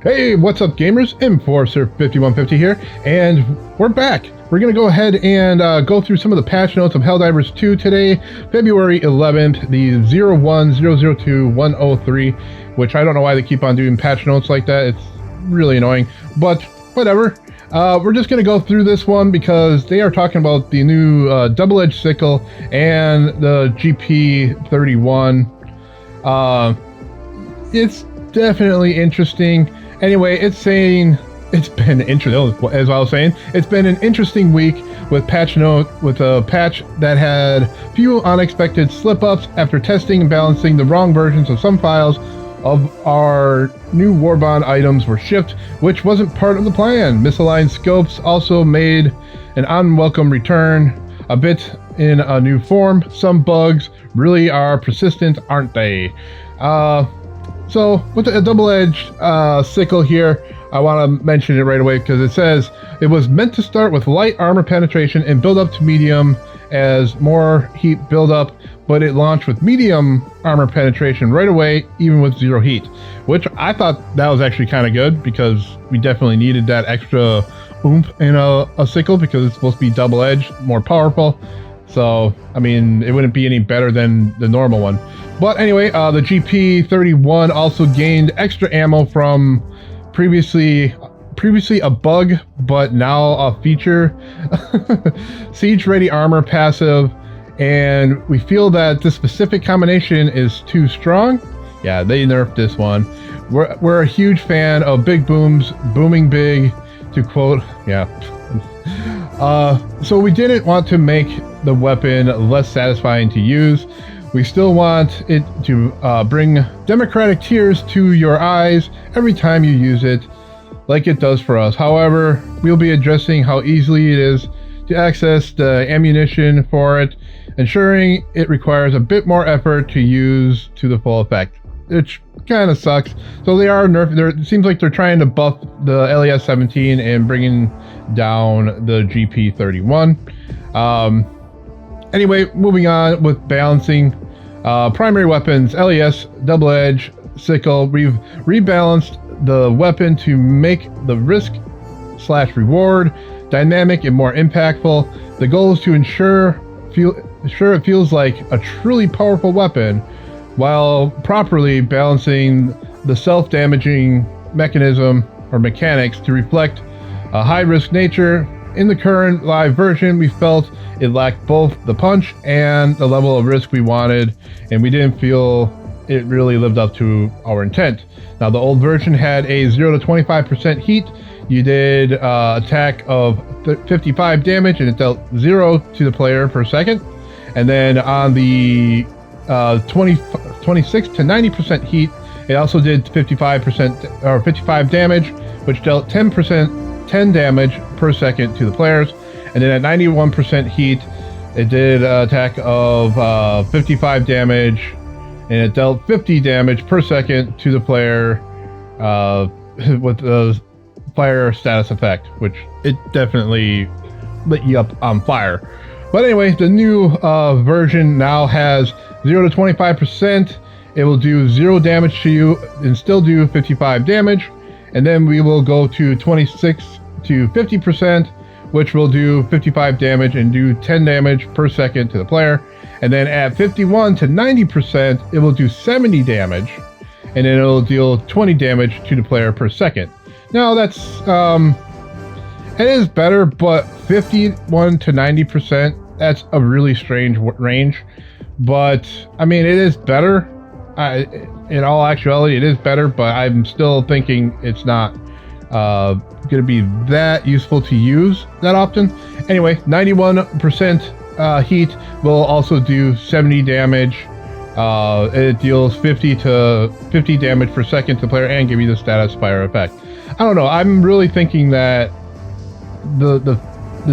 Hey, what's up gamers? Enforcer 5150 here, and we're back. We're going to go ahead and go through some of the patch notes of Helldivers 2 today, February 11th, the 01/002/103, which I don't know why they keep on doing patch notes like that. It's really annoying, but whatever. We're just going to go through this one because they are talking about the new Double-Edge Sickle and the GP-31. It's definitely interesting. Anyway, it's saying it's been interesting, as I was saying, it's been an interesting week with a patch that had few unexpected slip-ups after testing and balancing. The wrong versions of some files of our new Warbond items were shipped, which wasn't part of the plan. Misaligned scopes also made an unwelcome return, a bit in a new form. Some bugs really are persistent, aren't they? So with the double-edged sickle here, I want to mention it right away because it says it was meant to start with light armor penetration and build up to medium as more heat build up, but it launched with medium armor penetration right away, even with zero heat, which I thought that was actually kind of good because we definitely needed that extra oomph in a sickle because it's supposed to be double-edged, more powerful. So, I mean, it wouldn't be any better than the normal one. But anyway, the GP-31 also gained extra ammo from previously a bug, but now a feature. Siege-ready armor passive, and we feel that this specific combination is too strong. Yeah, they nerfed this one. We're a huge fan of big booms, booming big, to quote, yeah. So we didn't want to make the weapon less satisfying to use. We still want it to bring democratic tears to your eyes every time you use it, like it does for us. However, we'll be addressing how easily it is to access the ammunition for it, ensuring it requires a bit more effort to use to the full effect, which kind of sucks. So they are nerfing. It seems like they're trying to buff the LAS-17 and bringing down the GP-31. Anyway, moving on with balancing. Primary weapons, LAS, double-edge, sickle. We've rebalanced the weapon to make the risk/reward dynamic and more impactful. The goal is to ensure it feels like a truly powerful weapon while properly balancing the self-damaging mechanism or mechanics to reflect a high-risk nature. In the current live version, we felt it lacked both the punch and the level of risk we wanted, and we didn't feel it really lived up to our intent. Now, the old version had a 0 to 25% heat. You did attack of 55 damage, and it dealt 0 to the player per second. And then on the 26 to 90% heat, it also did 55% or 55 damage, which dealt 10 damage per second to the players. And then at 91% heat, it did an attack of 55 damage, and it dealt 50 damage per second to the player with the fire status effect, which it definitely lit you up on fire. But anyway, the new version now has 0 to 25%. It will do 0 damage to you and still do 55 damage. And then we will go to 26 to 50%, which will do 55 damage and do 10 damage per second to the player. And then at 51 to 90%, it will do 70 damage, and then it'll deal 20 damage to the player per second. Now that's, it is better, but 51 to 90%, that's a really strange range. But, I mean, it is better. In all actuality, it is better, but I'm still thinking it's not going to be that useful to use that often. Anyway, 91% heat will also do 70 damage. It deals 50 damage per second to the player and give you the status fire effect. I don't know. I'm really thinking that the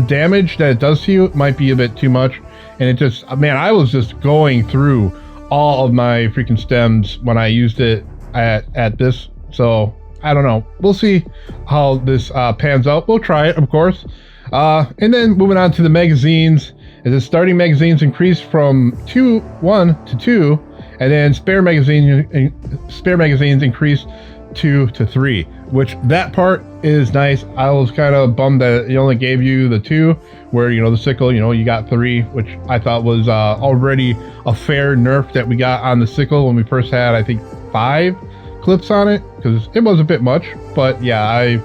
damage that it does to you might be a bit too much. And it just, man, I was just going through all of my freaking stems when I used it at this. So I don't know. We'll see how this pans out. We'll try it, of course. And then moving on to the magazines. The starting magazines increased from 1 to 2, and then spare magazines increased 2 to 3, which that part is nice. I was kind of bummed that it only gave you the 2, where, you know, the sickle, you know, you got 3, which I thought was already a fair nerf that we got on the sickle when we first had, I think, 5 clips on it, because it was a bit much. But yeah,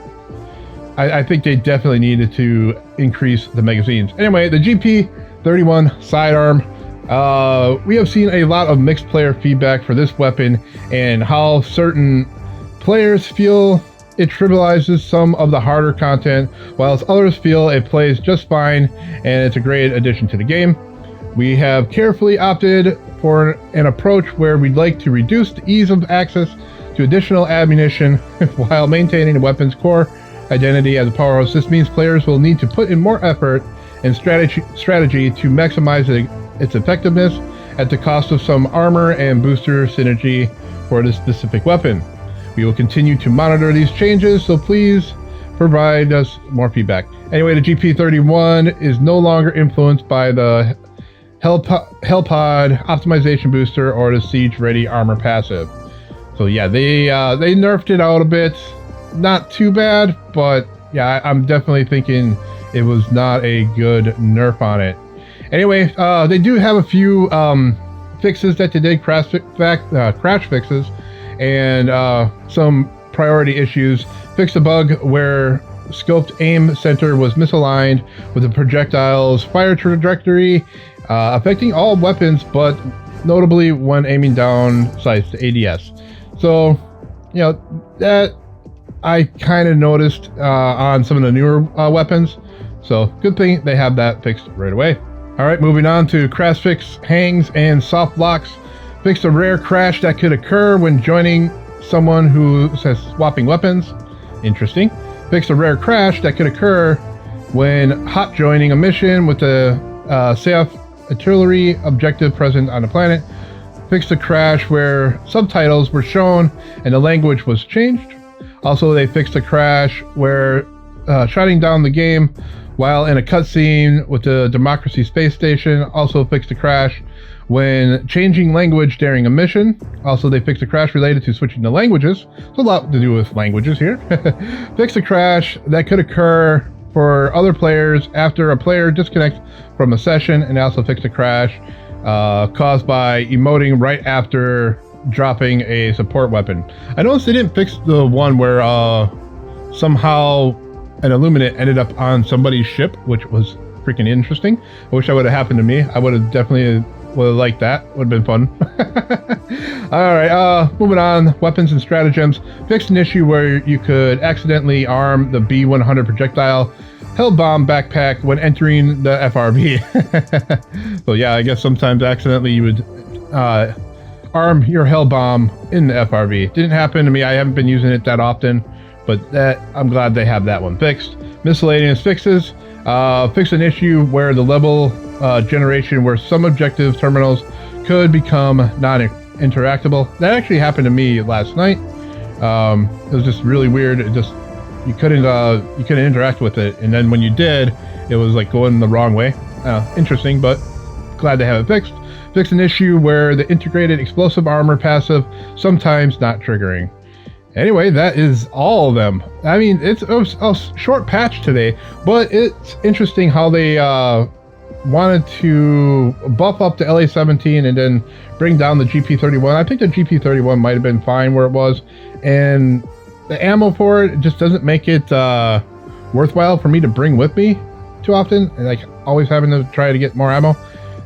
I think they definitely needed to increase the magazines. Anyway, the GP-31 sidearm. We have seen a lot of mixed player feedback for this weapon and how certain players feel it trivializes some of the harder content, whilst others feel it plays just fine and it's a great addition to the game. We have carefully opted for an approach where we'd like to reduce the ease of access to additional ammunition while maintaining the weapon's core identity as a powerhouse. This means players will need to put in more effort and strategy to maximize its effectiveness at the cost of some armor and booster synergy for this specific weapon. We will continue to monitor these changes, so please provide us more feedback. Anyway, the GP-31 is no longer influenced by the Hellpod optimization booster or the Siege Ready armor passive. So yeah, they nerfed it out a bit. Not too bad, but yeah, I'm definitely thinking it was not a good nerf on it. Anyway, they do have a few fixes that they did, crash fixes, and some priority issues. Fixed a bug where scoped aim center was misaligned with the projectile's fire trajectory, affecting all weapons, but notably when aiming down sights to ADS. So, you know, that I kind of noticed on some of the newer weapons. So good thing they have that fixed right away. All right, moving on to crash fix hangs and soft locks. Fixed a rare crash that could occur when joining someone who says swapping weapons. Interesting. Fixed a rare crash that could occur when hot joining a mission with the safe artillery objective present on the planet. Fixed a crash where subtitles were shown and the language was changed. Also, they fixed a crash where shutting down the game while in a cutscene with the Democracy Space Station. Also fixed a crash when changing language during a mission. Also, they fixed a crash related to switching the languages. So a lot to do with languages here. Fixed a crash that could occur for other players after a player disconnects from a session, and also fixed a crash caused by emoting right after dropping a support weapon. I noticed they didn't fix the one where somehow an Illuminate ended up on somebody's ship, which was freaking interesting. I wish that would have happened to me. I would have definitely liked that. Would have been fun. All right, moving on. Weapons and stratagems. Fixed an issue where you could accidentally arm the B-100 projectile Hell Bomb backpack when entering the FRB. So yeah, I guess sometimes accidentally you would arm your Hell Bomb in the FRB. Didn't happen to me. I haven't been using it that often, but I'm glad they have that one fixed. Miscellaneous fixes. Fix an issue where the level generation where some objective terminals could become non-interactable. That actually happened to me last night. It was just really weird. It just you couldn't interact with it, and then when you did, it was like going the wrong way. Interesting, but glad to have it fixed. Fix an issue where the integrated explosive armor passive sometimes not triggering. Anyway, that is all of them. I mean, it's a short patch today, but it's interesting how they wanted to buff up the LA-17 and then bring down the GP-31. I think the GP-31 might have been fine where it was, and the ammo for it just doesn't make it worthwhile for me to bring with me too often, and like always having to try to get more ammo.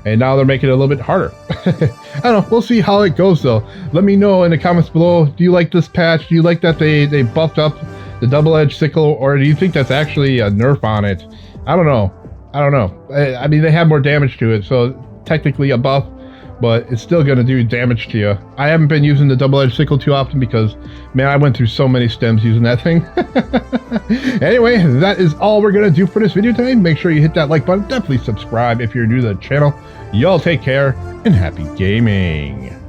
And now they're making it a little bit harder. I don't know. We'll see how it goes, though. Let me know in the comments below. Do you like this patch? Do you like that they buffed up the double-edge sickle? Or do you think that's actually a nerf on it? I don't know. I mean, they have more damage to it, so technically a buff, but it's still going to do damage to you. I haven't been using the double-edge sickle too often because, man, I went through so many stems using that thing. Anyway, that is all we're going to do for this video today. Make sure you hit that like button. Definitely subscribe if you're new to the channel. Y'all take care and happy gaming.